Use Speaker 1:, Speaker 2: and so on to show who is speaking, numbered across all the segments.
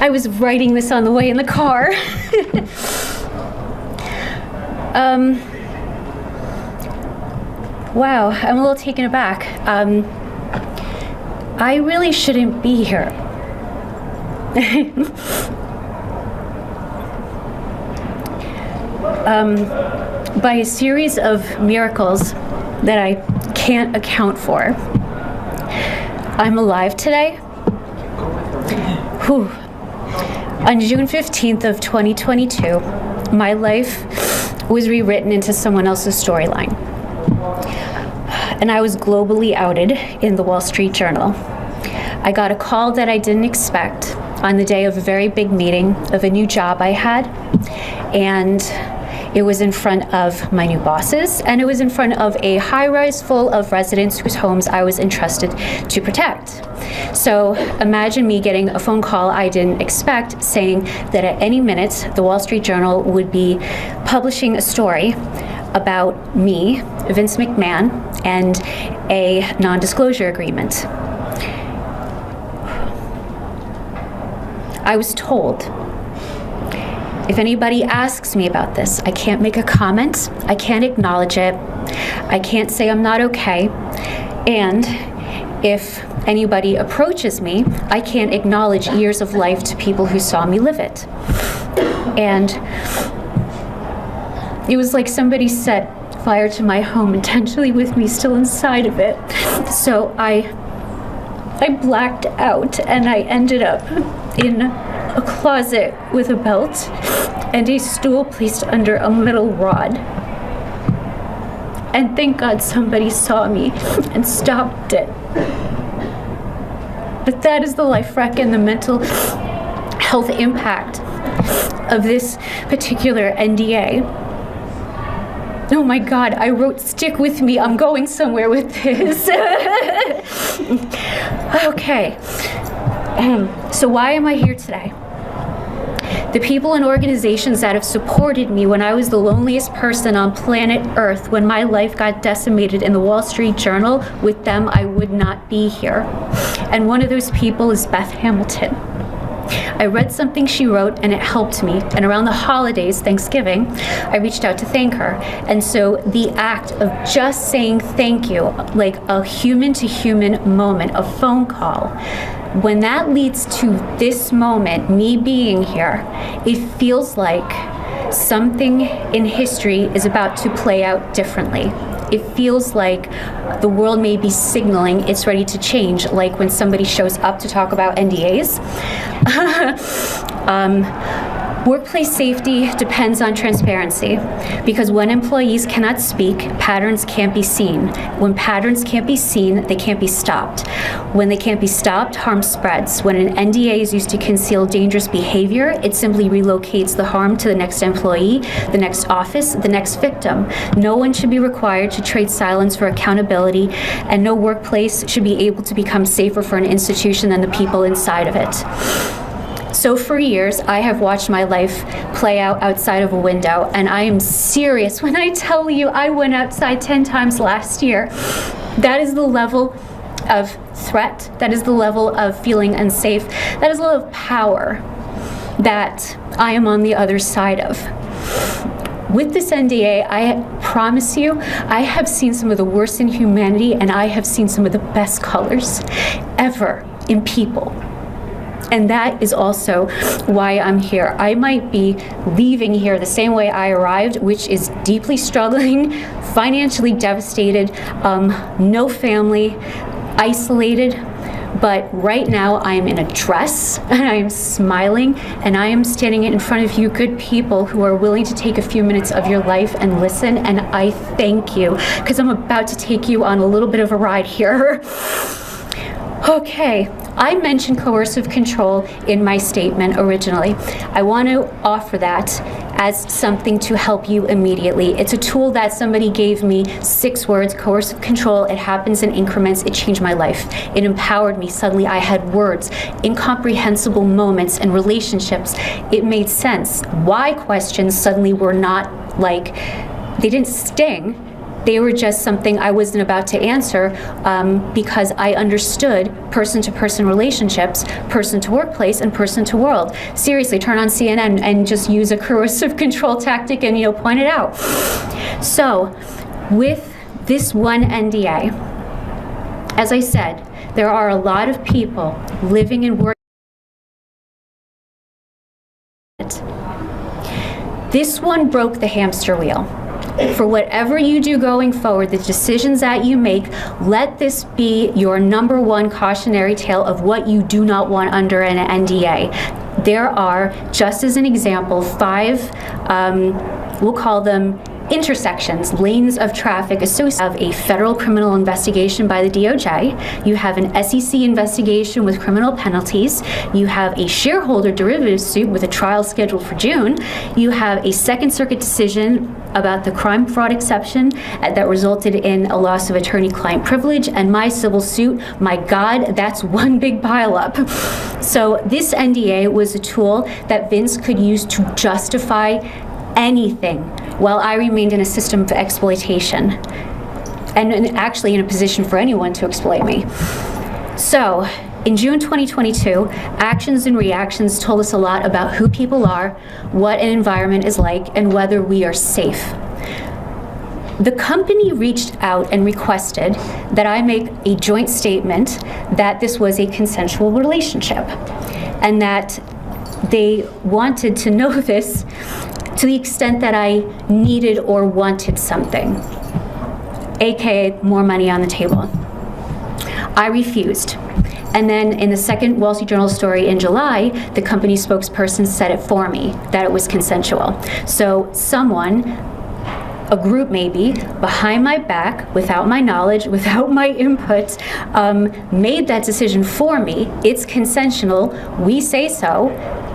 Speaker 1: I was writing this on the way in the car. Wow, I'm a little taken aback. I really shouldn't be here. By a series of miracles that I can't account for, I'm alive today. Whew. On June 15th of 2022, my life was rewritten into someone else's storyline. And I was globally outed in the Wall Street Journal. I got a call that I didn't expect on the day of a very big meeting of a new job I had. And it was in front of my new bosses, and it was in front of a high-rise full of residents whose homes I was entrusted to protect. So imagine me getting a phone call I didn't expect saying that at any minute the Wall Street Journal would be publishing a story about me, Vince McMahon, and a non-disclosure agreement. I was told, if anybody asks me about this, I can't make a comment, I can't acknowledge it, I can't say I'm not okay, and if anybody approaches me, I can't acknowledge years of life to people who saw me live it. And it was like somebody set fire to my home intentionally with me still inside of it. So I blacked out and I ended up in a closet with a belt and a stool placed under a metal rod. And thank God somebody saw me and stopped it. But that is the life wreck and the mental health impact of this particular NDA. Oh my God, I wrote, stick with me, I'm going somewhere with this. Okay, so why am I here today? The people and organizations that have supported me when I was the loneliest person on planet Earth, when my life got decimated in the Wall Street Journal, with them I would not be here. And one of those people is Beth Hamilton. I read something she wrote and it helped me. And around the holidays, Thanksgiving, I reached out to thank her. And so the act of just saying thank you, like a human to human moment, a phone call, when that leads to this moment, me being here, it feels like something in history is about to play out differently. It feels like the world may be signaling it's ready to change, like when somebody shows up to talk about NDAs. Workplace safety depends on transparency, because when employees cannot speak, patterns can't be seen. When patterns can't be seen, they can't be stopped. When they can't be stopped, harm spreads. When an NDA is used to conceal dangerous behavior, it simply relocates the harm to the next employee, the next office, the next victim. No one should be required to trade silence for accountability, and no workplace should be able to become safer for an institution than the people inside of it. So for years, I have watched my life play out outside of a window, and I am serious when I tell you I went outside 10 times last year. That is the level of threat, that is the level of feeling unsafe, that is the level of power that I am on the other side of. With this NDA, I promise you, I have seen some of the worst in humanity, and I have seen some of the best colors ever in people. And that is also why I'm here. I might be leaving here the same way I arrived, which is deeply struggling, financially devastated, no family, isolated. But right now I am in a dress and I am smiling and I am standing in front of you good people who are willing to take a few minutes of your life and listen, and I thank you, because I'm about to take you on a little bit of a ride here. Okay, I mentioned coercive control in my statement originally. I want to offer that as something to help you immediately. It's a tool that somebody gave me, 6 words, coercive control. It happens in increments. It changed my life. It empowered me. Suddenly I had words, incomprehensible moments and relationships. It made sense. Why questions suddenly were not like, they didn't sting. They were just something I wasn't about to answer because I understood person-to-person relationships, person to workplace, and person to world. Seriously, turn on CNN and just use a coercive control tactic and, point it out. So, with this one NDA, as I said, there are a lot of people living and working. This one broke the hamster wheel. For whatever you do going forward, the decisions that you make, let this be your number one cautionary tale of what you do not want under an NDA. There are, just as an example, 5, we'll call them intersections, lanes of traffic associated with a federal criminal investigation by the DOJ. You have an SEC investigation with criminal penalties. You have a shareholder derivative suit with a trial scheduled for June. You have a Second Circuit decision about the crime fraud exception that resulted in a loss of attorney-client privilege, and my civil suit. My God, that's one big pileup. So this NDA was a tool that Vince could use to justify anything while I remained in a system of exploitation and actually in a position for anyone to exploit me. So in June 2022, actions and reactions told us a lot about who people are, what an environment is like, and whether we are safe. The company reached out and requested that I make a joint statement that this was a consensual relationship and that they wanted to know this to the extent that I needed or wanted something, aka more money on the table. I refused. And then in the second Wall Street Journal story in July, the company spokesperson said it for me, that it was consensual. So someone, a group maybe, behind my back, without my knowledge, without my input, made that decision for me. It's consensual, we say so,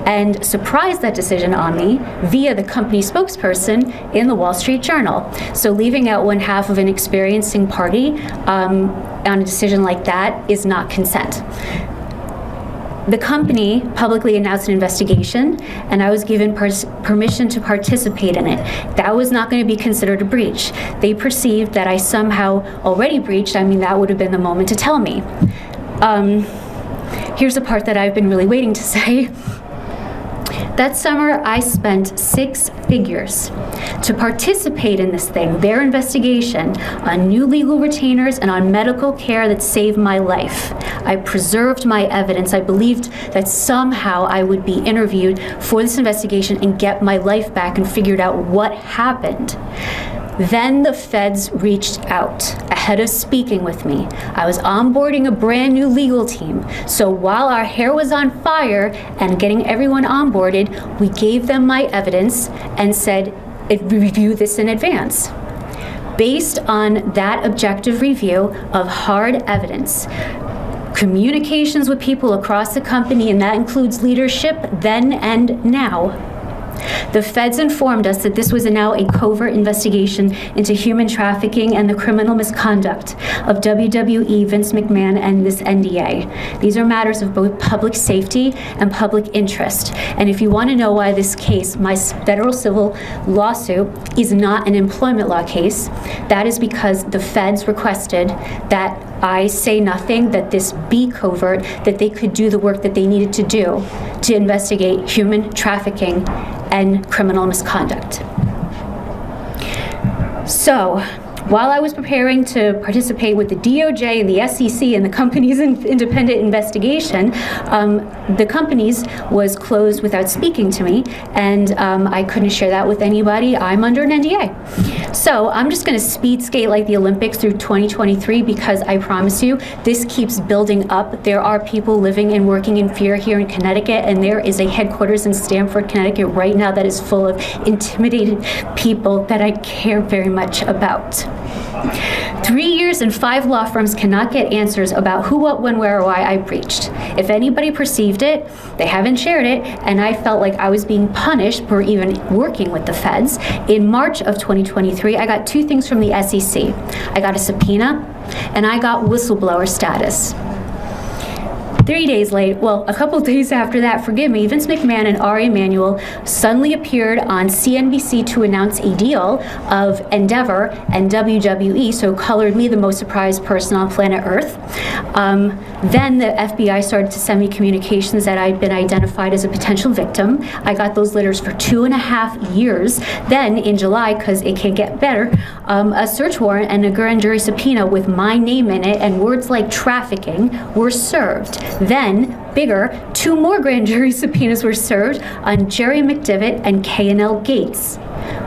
Speaker 1: and surprised that decision on me via the company spokesperson in the Wall Street Journal. So leaving out one half of an experiencing party on a decision like that is not consent. The company publicly announced an investigation, and I was given permission to participate in it. That was not going to be considered a breach. They perceived that I somehow already breached. I mean, that would have been the moment to tell me. Here's the part that I've been really waiting to say. That summer, I spent 6 figures to participate in this thing, their investigation, on new legal retainers and on medical care that saved my life. I preserved my evidence. I believed that somehow I would be interviewed for this investigation and get my life back and figured out what happened. Then the feds reached out ahead of speaking with me. I was onboarding a brand new legal team. So while our hair was on fire and getting everyone onboarded, we gave them my evidence and said, review this in advance. Based on that objective review of hard evidence, communications with people across the company, and that includes leadership then and now, the feds informed us that this was now a covert investigation into human trafficking and the criminal misconduct of WWE, Vince McMahon, and this NDA. These are matters of both public safety and public interest. And if you want to know why this case, my federal civil lawsuit, is not an employment law case, that is because the feds requested that I say nothing, that this be covert, that they could do the work that they needed to do to investigate human trafficking and criminal misconduct. So, while I was preparing to participate with the DOJ and the SEC and the company's independent investigation, the company's was closed without speaking to me, and I couldn't share that with anybody. I'm under an NDA. So I'm just going to speed skate like the Olympics through 2023 because I promise you, this keeps building up. There are people living and working in fear here in Connecticut, and there is a headquarters in Stamford, Connecticut right now that is full of intimidated people that I care very much about. 3 years and 5 law firms cannot get answers about who, what, when, where, or why I breached. If anybody perceived it, they haven't shared it, and I felt like I was being punished for even working with the feds. In March of 2023, I got 2 things from the SEC. I got a subpoena, and I got whistleblower status. 3 days late, well, a couple days after that, forgive me, Vince McMahon and Ari Emanuel suddenly appeared on CNBC to announce a deal of Endeavor and WWE, so colored me the most surprised person on planet Earth. Then the FBI started to send me communications that I'd been identified as a potential victim. I got those letters for 2.5 years. Then in July, because it can't get better, a search warrant and a grand jury subpoena with my name in it and words like trafficking were served. Then, bigger, 2 more grand jury subpoenas were served on Jerry McDivitt and K&L Gates.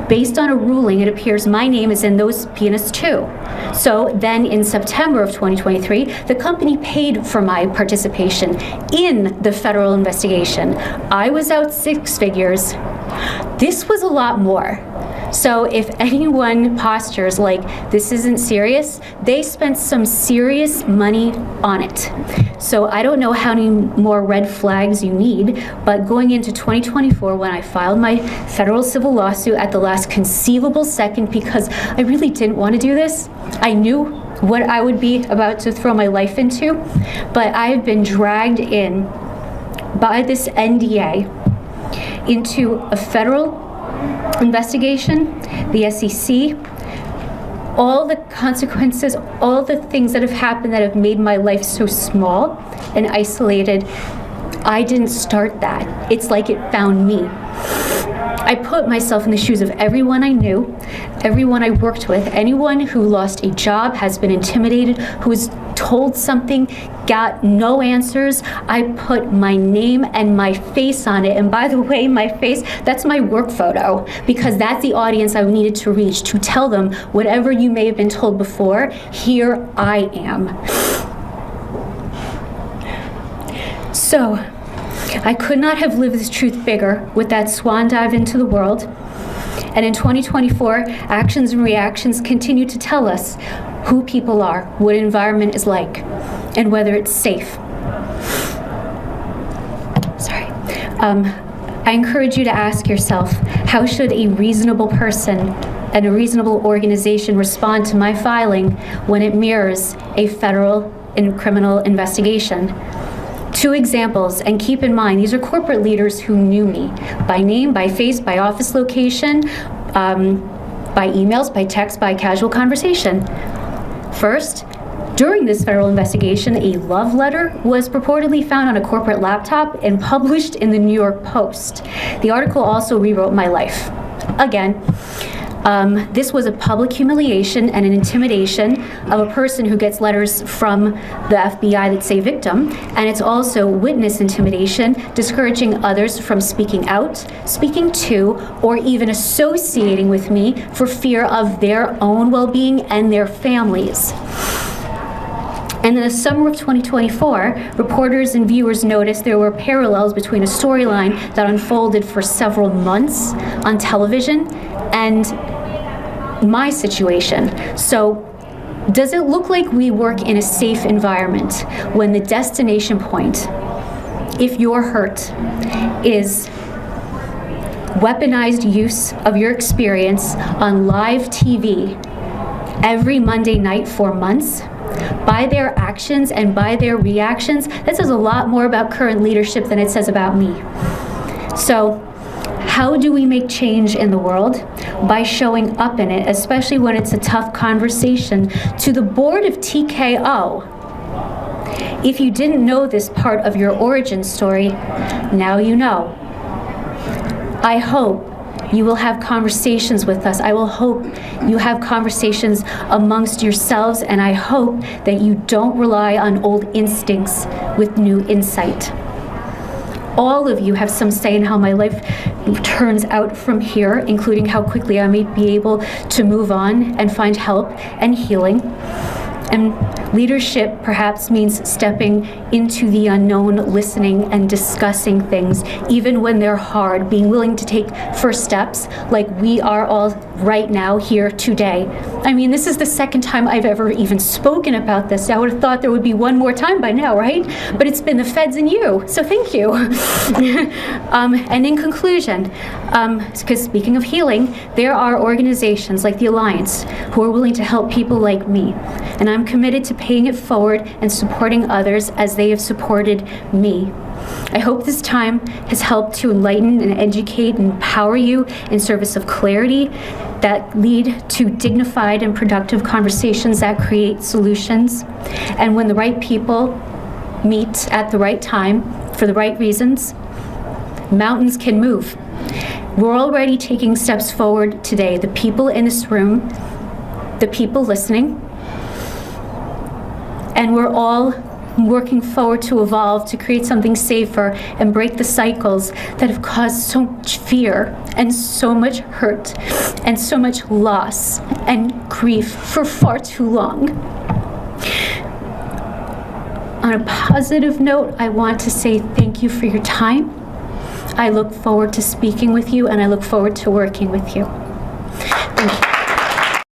Speaker 1: Based on a ruling, it appears my name is in those subpoenas too. So then in September of 2023, the company paid for my participation in the federal investigation. I was out 6 figures. This was a lot more. So if anyone postures like this isn't serious, they spent some serious money on it. So I don't know how many more red flags you need, but going into 2024, when I filed my federal civil lawsuit at the last conceivable second, because I really didn't want to do this, I knew what I would be about to throw my life into, but I have been dragged in by this NDA into a federal investigation, the SEC, all the consequences, all the things that have happened that have made my life so small and isolated. I didn't start that. It's like it found me. I put myself in the shoes of everyone I knew, everyone I worked with, anyone who lost a job, has been intimidated, who was told something, got no answers. I put my name and my face on it. And by the way, my face, that's my work photo, because that's the audience I needed to reach, to tell them whatever you may have been told before, here I am. So, I could not have lived this truth bigger with that swan dive into the world. And in 2024, actions and reactions continue to tell us who people are, what environment is like, and whether it's safe. Sorry. I encourage you to ask yourself, how should a reasonable person and a reasonable organization respond to my filing when it mirrors a federal and criminal investigation? 2 examples, and keep in mind, these are corporate leaders who knew me by name, by face, by office location, by emails, by text, by casual conversation. First, during this federal investigation, a love letter was purportedly found on a corporate laptop and published in the New York Post. The article also rewrote my life. Again, this was a public humiliation and an intimidation of a person who gets letters from the FBI that say victim, and it's also witness intimidation, discouraging others from speaking out, speaking to, or even associating with me for fear of their own well-being and their families. And in the summer of 2024, reporters and viewers noticed there were parallels between a storyline that unfolded for several months on television and my situation. So, does it look like we work in a safe environment when the destination point, if you're hurt, is weaponized use of your experience on live TV every Monday night for months? By their actions and by their reactions, that says a lot more about current leadership than it says about me. So, how do we make change in the world? By showing up in it, especially when it's a tough conversation. To the board of TKO, if you didn't know this part of your origin story, now you know. I hope you will have conversations with us. I will hope you have conversations amongst yourselves, and I hope that you don't rely on old instincts with new insight. All of you have some say in how my life turns out from here, including how quickly I may be able to move on and find help and healing. And leadership perhaps means stepping into the unknown, listening and discussing things, even when they're hard, being willing to take first steps like we are all right now here today. I mean, this is the second time I've ever even spoken about this. I would have thought there would be one more time by now, right? But it's been the feds and you, so thank you. And in conclusion, because speaking of healing, there are organizations like the Alliance who are willing to help people like me. And I'm committed to paying it forward and supporting others as they have supported me. I hope this time has helped to enlighten and educate and empower you in service of clarity that lead to dignified and productive conversations that create solutions. And when the right people meet at the right time for the right reasons, mountains can move. We're already taking steps forward today. The people in this room, the people listening, and we're all working forward to evolve, to create something safer and break the cycles that have caused so much fear and so much hurt and so much loss and grief for far too long. On a positive note, I want to say thank you for your time. I look forward to speaking with you, and I look forward to working with you.